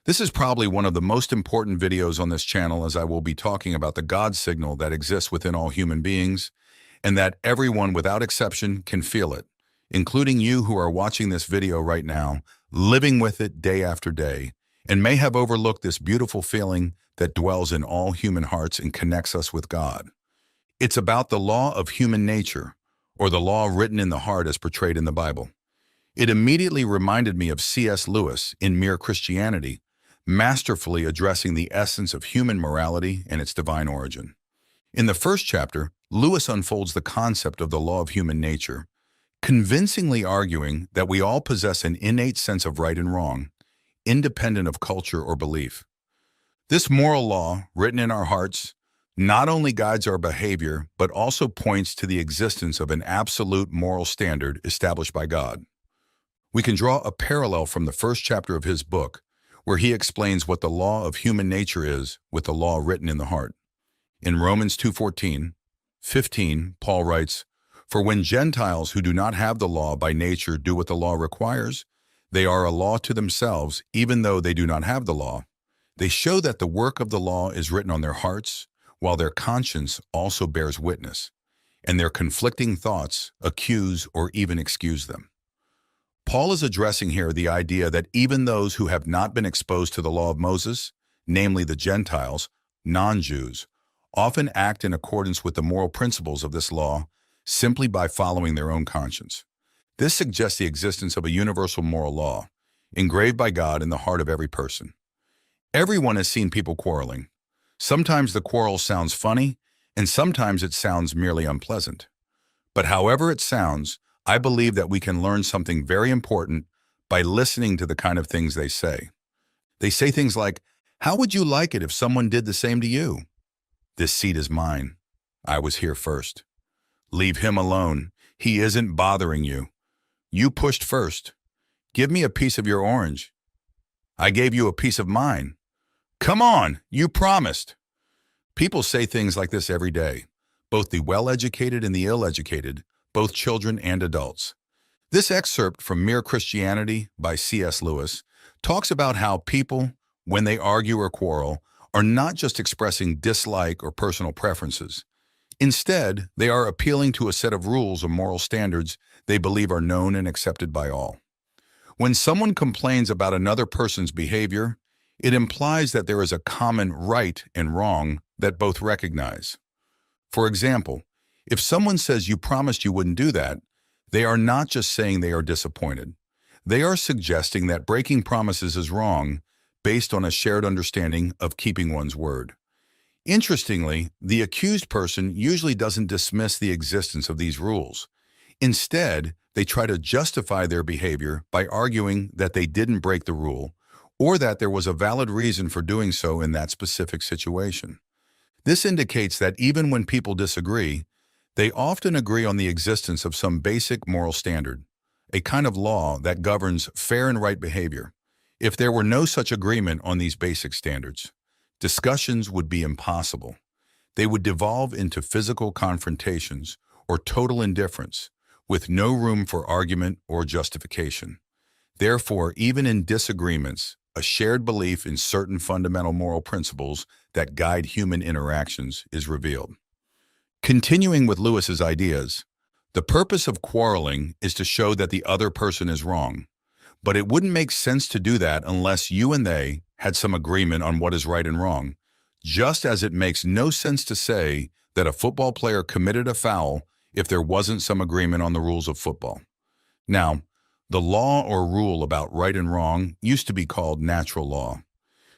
This is probably one of the most important videos on this channel, as I will be talking about the God signal that exists within all human beings and that everyone without exception can feel it, including you who are watching this video right now, living with it day after day, and may have overlooked this beautiful feeling that dwells in all human hearts and connects us with God. It's about the law of human nature, or the law written in the heart as portrayed in the Bible. It immediately reminded me of C.S. Lewis in Mere Christianity, masterfully addressing the essence of human morality and its divine origin. In the first chapter, Lewis unfolds the concept of the law of human nature, convincingly arguing that we all possess an innate sense of right and wrong, independent of culture or belief. This moral law, written in our hearts, not only guides our behavior, but also points to the existence of an absolute moral standard established by God. We can draw a parallel from the first chapter of his book, where he explains what the law of human nature is with the law written in the heart. In Romans 2:14-15, Paul writes, "For when Gentiles who do not have the law by nature do what the law requires, they are a law to themselves, even though they do not have the law. They show that the work of the law is written on their hearts, while their conscience also bears witness, and their conflicting thoughts accuse or even excuse them." Paul is addressing here the idea that even those who have not been exposed to the law of Moses, namely the Gentiles, non-Jews, often act in accordance with the moral principles of this law simply by following their own conscience. This suggests the existence of a universal moral law, engraved by God in the heart of every person. Everyone has seen people quarreling. Sometimes the quarrel sounds funny, and sometimes it sounds merely unpleasant. But however it sounds, I believe that we can learn something very important by listening to the kind of things they say. They say things like, "How would you like it if someone did the same to you?" "This seat is mine. I was here first." "Leave him alone. He isn't bothering you. You pushed first." "Give me a piece of your orange." "I gave you a piece of mine." "Come on, you promised." People say things like this every day, both the well-educated and the ill-educated, both children and adults. This excerpt from Mere Christianity by C.S. Lewis talks about how people, when they argue or quarrel, are not just expressing dislike or personal preferences. Instead, they are appealing to a set of rules or moral standards they believe are known and accepted by all. When someone complains about another person's behavior, it implies that there is a common right and wrong that both recognize. For example, if someone says you promised you wouldn't do that, they are not just saying they are disappointed. They are suggesting that breaking promises is wrong based on a shared understanding of keeping one's word. Interestingly, the accused person usually doesn't dismiss the existence of these rules. Instead, they try to justify their behavior by arguing that they didn't break the rule or that there was a valid reason for doing so in that specific situation. This indicates that even when people disagree, they often agree on the existence of some basic moral standard, a kind of law that governs fair and right behavior. If there were no such agreement on these basic standards, discussions would be impossible. They would devolve into physical confrontations or total indifference, with no room for argument or justification. Therefore, even in disagreements, a shared belief in certain fundamental moral principles that guide human interactions is revealed. Continuing with Lewis's ideas, the purpose of quarreling is to show that the other person is wrong, but it wouldn't make sense to do that unless you and they had some agreement on what is right and wrong, just as it makes no sense to say that a football player committed a foul if there wasn't some agreement on the rules of football. Now, the law or rule about right and wrong used to be called natural law.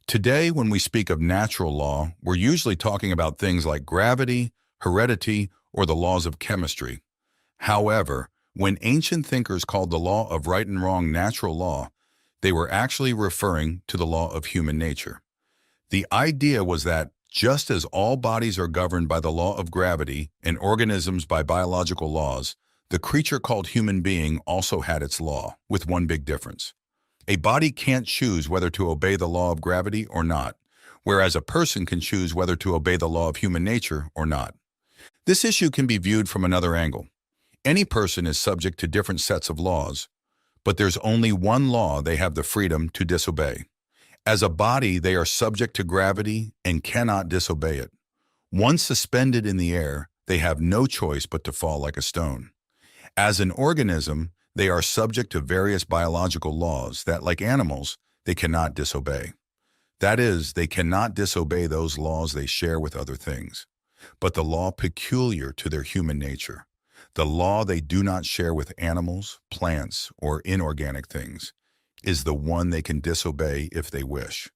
Today, when we speak of natural law, we're usually talking about things like gravity, heredity, or the laws of chemistry. However, when ancient thinkers called the law of right and wrong natural law, they were actually referring to the law of human nature. The idea was that just as all bodies are governed by the law of gravity and organisms by biological laws, the creature called human being also had its law, with one big difference. A body can't choose whether to obey the law of gravity or not, whereas a person can choose whether to obey the law of human nature or not. This issue can be viewed from another angle. Any person is subject to different sets of laws, but there's only one law they have the freedom to disobey. As a body, they are subject to gravity and cannot disobey it. Once suspended in the air, they have no choice but to fall like a stone. As an organism, they are subject to various biological laws that, like animals, they cannot disobey. That is, they cannot disobey those laws they share with other things, but the law peculiar to their human nature, the law they do not share with animals, plants, or inorganic things, is the one they can disobey if they wish.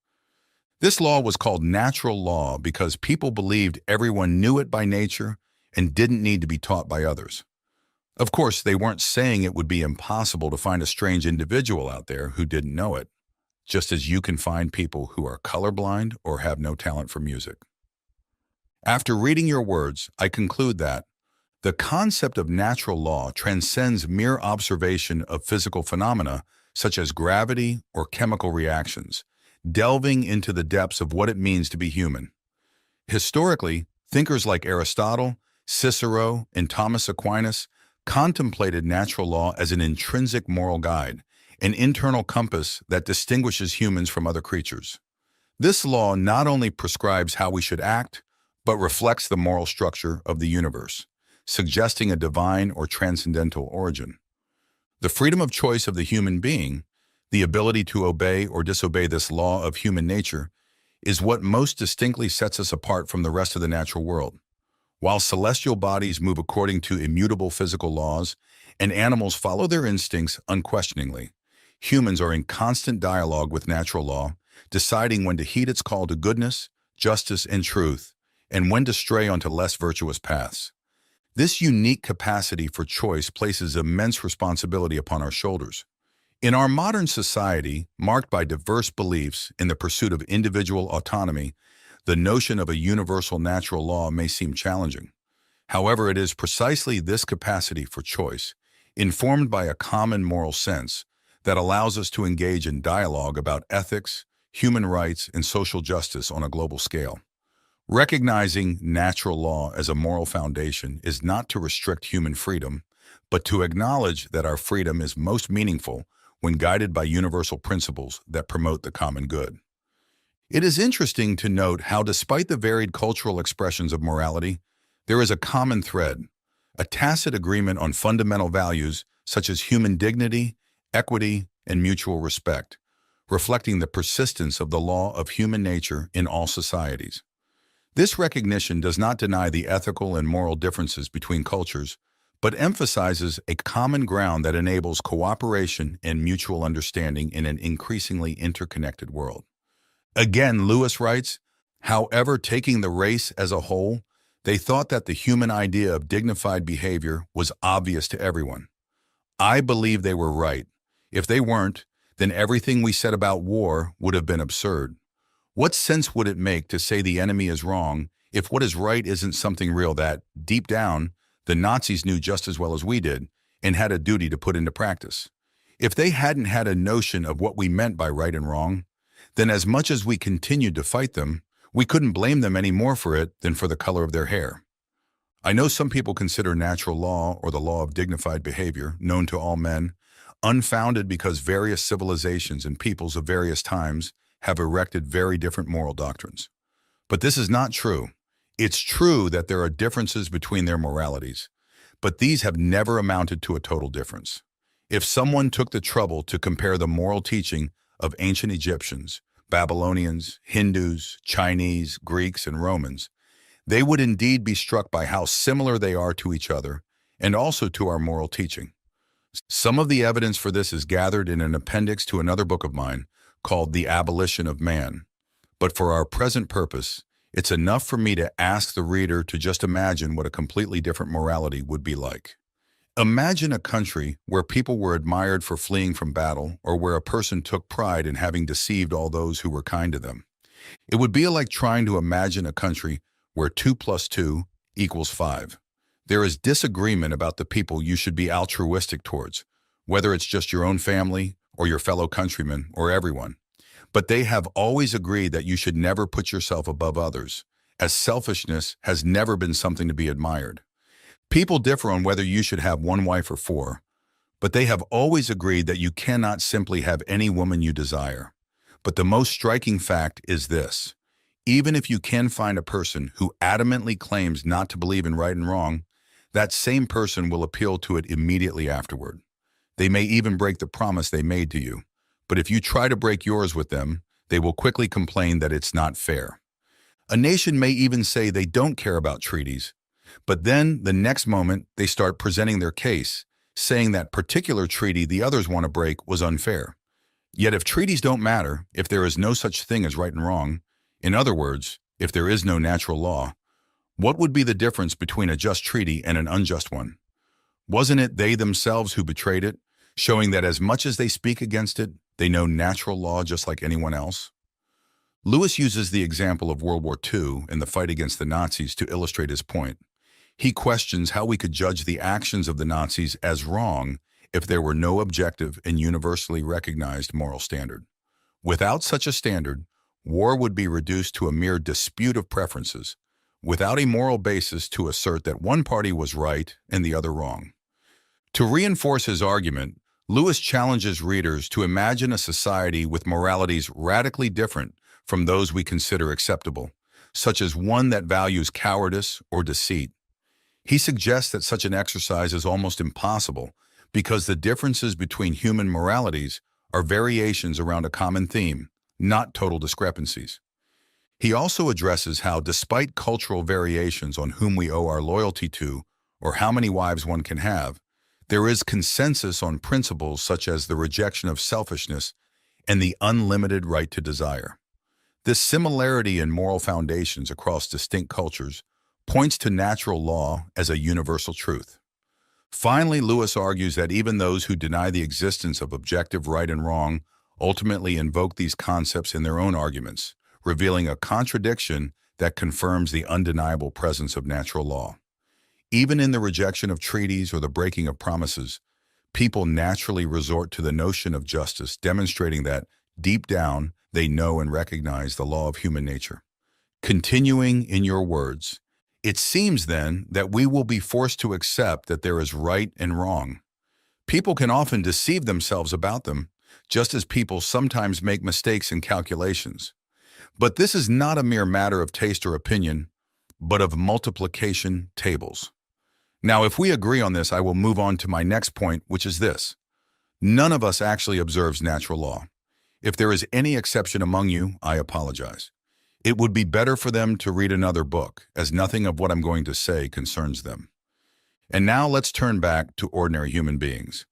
This law was called natural law because people believed everyone knew it by nature and didn't need to be taught by others. Of course, they weren't saying it would be impossible to find a strange individual out there who didn't know it, just as you can find people who are colorblind or have no talent for music. After reading your words, I conclude that the concept of natural law transcends mere observation of physical phenomena such as gravity or chemical reactions, delving into the depths of what it means to be human. Historically, thinkers like Aristotle, Cicero, and Thomas Aquinas contemplated natural law as an intrinsic moral guide, an internal compass that distinguishes humans from other creatures. This law not only prescribes how we should act, but reflects the moral structure of the universe, suggesting a divine or transcendental origin. The freedom of choice of the human being, the ability to obey or disobey this law of human nature, is what most distinctly sets us apart from the rest of the natural world. While celestial bodies move according to immutable physical laws and animals follow their instincts unquestioningly, humans are in constant dialogue with natural law, deciding when to heed its call to goodness, justice, and truth, and when to stray onto less virtuous paths. This unique capacity for choice places immense responsibility upon our shoulders. In our modern society, marked by diverse beliefs in the pursuit of individual autonomy, the notion of a universal natural law may seem challenging. However, it is precisely this capacity for choice, informed by a common moral sense, that allows us to engage in dialogue about ethics, human rights, and social justice on a global scale. Recognizing natural law as a moral foundation is not to restrict human freedom, but to acknowledge that our freedom is most meaningful when guided by universal principles that promote the common good. It is interesting to note how, despite the varied cultural expressions of morality, there is a common thread, a tacit agreement on fundamental values such as human dignity, equity, and mutual respect, reflecting the persistence of the law of human nature in all societies. This recognition does not deny the ethical and moral differences between cultures, but emphasizes a common ground that enables cooperation and mutual understanding in an increasingly interconnected world. Again, Lewis writes, however, taking the race as a whole, they thought that the human idea of dignified behavior was obvious to everyone. I believe they were right. If they weren't, then everything we said about war would have been absurd. What sense would it make to say the enemy is wrong if what is right isn't something real that, deep down, the Nazis knew just as well as we did and had a duty to put into practice? If they hadn't had a notion of what we meant by right and wrong, then as much as we continued to fight them, we couldn't blame them any more for it than for the color of their hair. I know some people consider natural law or the law of dignified behavior, known to all men, unfounded because various civilizations and peoples of various times have erected very different moral doctrines. But this is not true. It's true that there are differences between their moralities, but these have never amounted to a total difference. If someone took the trouble to compare the moral teaching of ancient Egyptians, Babylonians, Hindus, Chinese, Greeks, and Romans, they would indeed be struck by how similar they are to each other and also to our moral teaching. Some of the evidence for this is gathered in an appendix to another book of mine called The Abolition of Man. But for our present purpose, it's enough for me to ask the reader to just imagine what a completely different morality would be like. Imagine a country where people were admired for fleeing from battle, or where a person took pride in having deceived all those who were kind to them. It would be like trying to imagine a country where 2 + 2 = 5. There is disagreement about the people you should be altruistic towards, whether it's just your own family or your fellow countrymen or everyone. But they have always agreed that you should never put yourself above others, as selfishness has never been something to be admired. People differ on whether you should have 1 wife or 4, but they have always agreed that you cannot simply have any woman you desire. But the most striking fact is this. Even if you can find a person who adamantly claims not to believe in right and wrong, that same person will appeal to it immediately afterward. They may even break the promise they made to you. But if you try to break yours with them, they will quickly complain that it's not fair. A nation may even say they don't care about treaties, but then the next moment they start presenting their case, saying that particular treaty the others want to break was unfair. Yet if treaties don't matter, if there is no such thing as right and wrong, in other words, if there is no natural law, what would be the difference between a just treaty and an unjust one? Wasn't it they themselves who betrayed it, showing that as much as they speak against it, they know natural law just like anyone else? Lewis uses the example of World War II and the fight against the Nazis to illustrate his point. He questions how we could judge the actions of the Nazis as wrong if there were no objective and universally recognized moral standard. Without such a standard, war would be reduced to a mere dispute of preferences, without a moral basis to assert that one party was right and the other wrong. To reinforce his argument, Lewis challenges readers to imagine a society with moralities radically different from those we consider acceptable, such as one that values cowardice or deceit. He suggests that such an exercise is almost impossible because the differences between human moralities are variations around a common theme, not total discrepancies. He also addresses how, despite cultural variations on whom we owe our loyalty to or how many wives one can have, there is consensus on principles such as the rejection of selfishness and the unlimited right to desire. This similarity in moral foundations across distinct cultures points to natural law as a universal truth. Finally, Lewis argues that even those who deny the existence of objective right and wrong ultimately invoke these concepts in their own arguments, revealing a contradiction that confirms the undeniable presence of natural law. Even in the rejection of treaties or the breaking of promises, people naturally resort to the notion of justice, demonstrating that, deep down, they know and recognize the law of human nature. Continuing in your words, it seems then that we will be forced to accept that there is right and wrong. People can often deceive themselves about them, just as people sometimes make mistakes in calculations. But this is not a mere matter of taste or opinion, but of multiplication tables. Now, if we agree on this, I will move on to my next point, which is this. None of us actually observes natural law. If there is any exception among you, I apologize. It would be better for them to read another book, as nothing of what I'm going to say concerns them. And now let's turn back to ordinary human beings.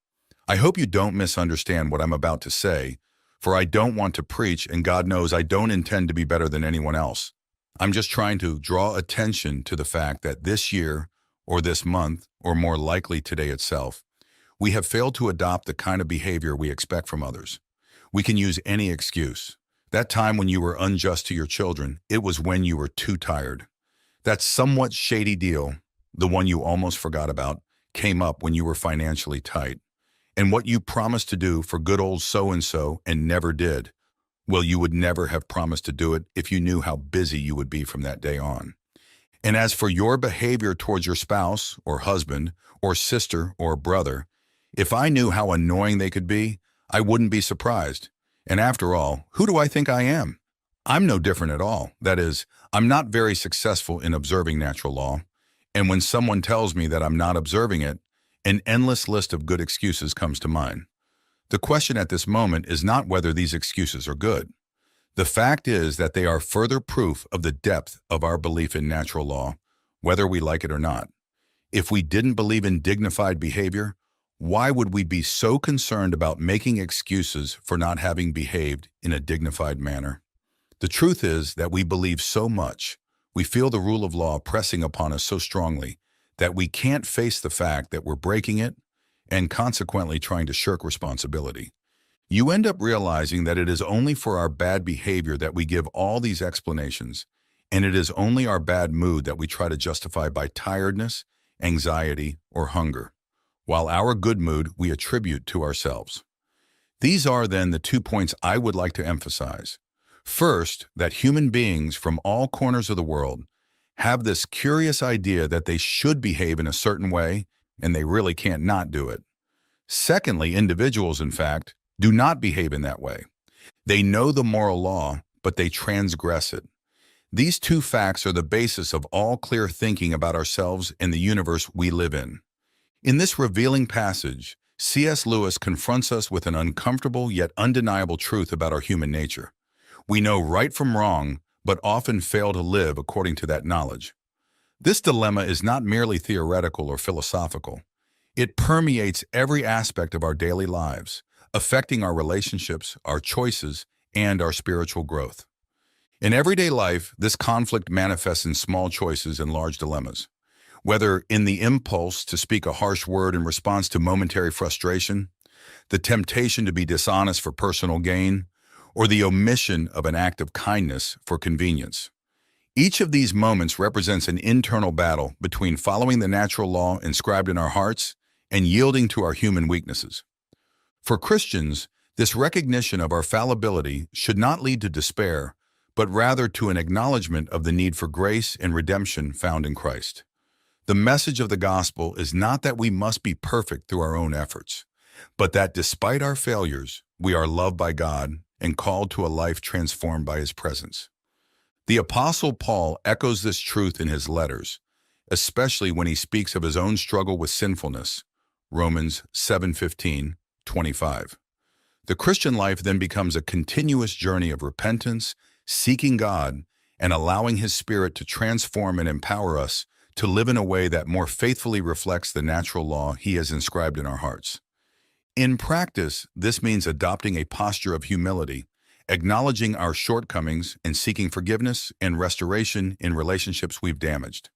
I hope you don't misunderstand what I'm about to say, for I don't want to preach, and God knows I don't intend to be better than anyone else. I'm just trying to draw attention to the fact that this year, or this month, or more likely today itself, we have failed to adopt the kind of behavior we expect from others. We can use any excuse. That time when you were unjust to your children, it was when you were too tired. That somewhat shady deal, the one you almost forgot about, came up when you were financially tight. And what you promised to do for good old so-and-so and never did, well, you would never have promised to do it if you knew how busy you would be from that day on. And as for your behavior towards your spouse or husband or sister or brother, if I knew how annoying they could be, I wouldn't be surprised. And after all, who do I think I am? I'm no different at all. That is, I'm not very successful in observing natural law. And when someone tells me that I'm not observing it, an endless list of good excuses comes to mind. The question at this moment is not whether these excuses are good. The fact is that they are further proof of the depth of our belief in natural law, whether we like it or not. If we didn't believe in dignified behavior, why would we be so concerned about making excuses for not having behaved in a dignified manner? The truth is that we believe so much, we feel the rule of law pressing upon us so strongly, that we can't face the fact that we're breaking it and consequently trying to shirk responsibility. You end up realizing that it is only for our bad behavior that we give all these explanations, and it is only our bad mood that we try to justify by tiredness, anxiety, or hunger, while our good mood we attribute to ourselves. These are then the 2 points I would like to emphasize. First, that human beings from all corners of the world have this curious idea that they should behave in a certain way, and they really can't not do it. Secondly, individuals, in fact, do not behave in that way. They know the moral law, but they transgress it. These two facts are the basis of all clear thinking about ourselves and the universe we live in. In this revealing passage, C.S. Lewis confronts us with an uncomfortable yet undeniable truth about our human nature. We know right from wrong, but often fail to live according to that knowledge. This dilemma is not merely theoretical or philosophical. It permeates every aspect of our daily lives, affecting our relationships, our choices, and our spiritual growth. In everyday life, this conflict manifests in small choices and large dilemmas. Whether in the impulse to speak a harsh word in response to momentary frustration, the temptation to be dishonest for personal gain, or the omission of an act of kindness for convenience. Each of these moments represents an internal battle between following the natural law inscribed in our hearts and yielding to our human weaknesses. For Christians, this recognition of our fallibility should not lead to despair, but rather to an acknowledgement of the need for grace and redemption found in Christ. The message of the gospel is not that we must be perfect through our own efforts, but that despite our failures, we are loved by God and called to a life transformed by His presence. The Apostle Paul echoes this truth in his letters, especially when he speaks of his own struggle with sinfulness, Romans 7:15-25. The Christian life then becomes a continuous journey of repentance, seeking God, and allowing His Spirit to transform and empower us to live in a way that more faithfully reflects the natural law He has inscribed in our hearts. In practice, this means adopting a posture of humility, acknowledging our shortcomings and seeking forgiveness and restoration in relationships we've damaged.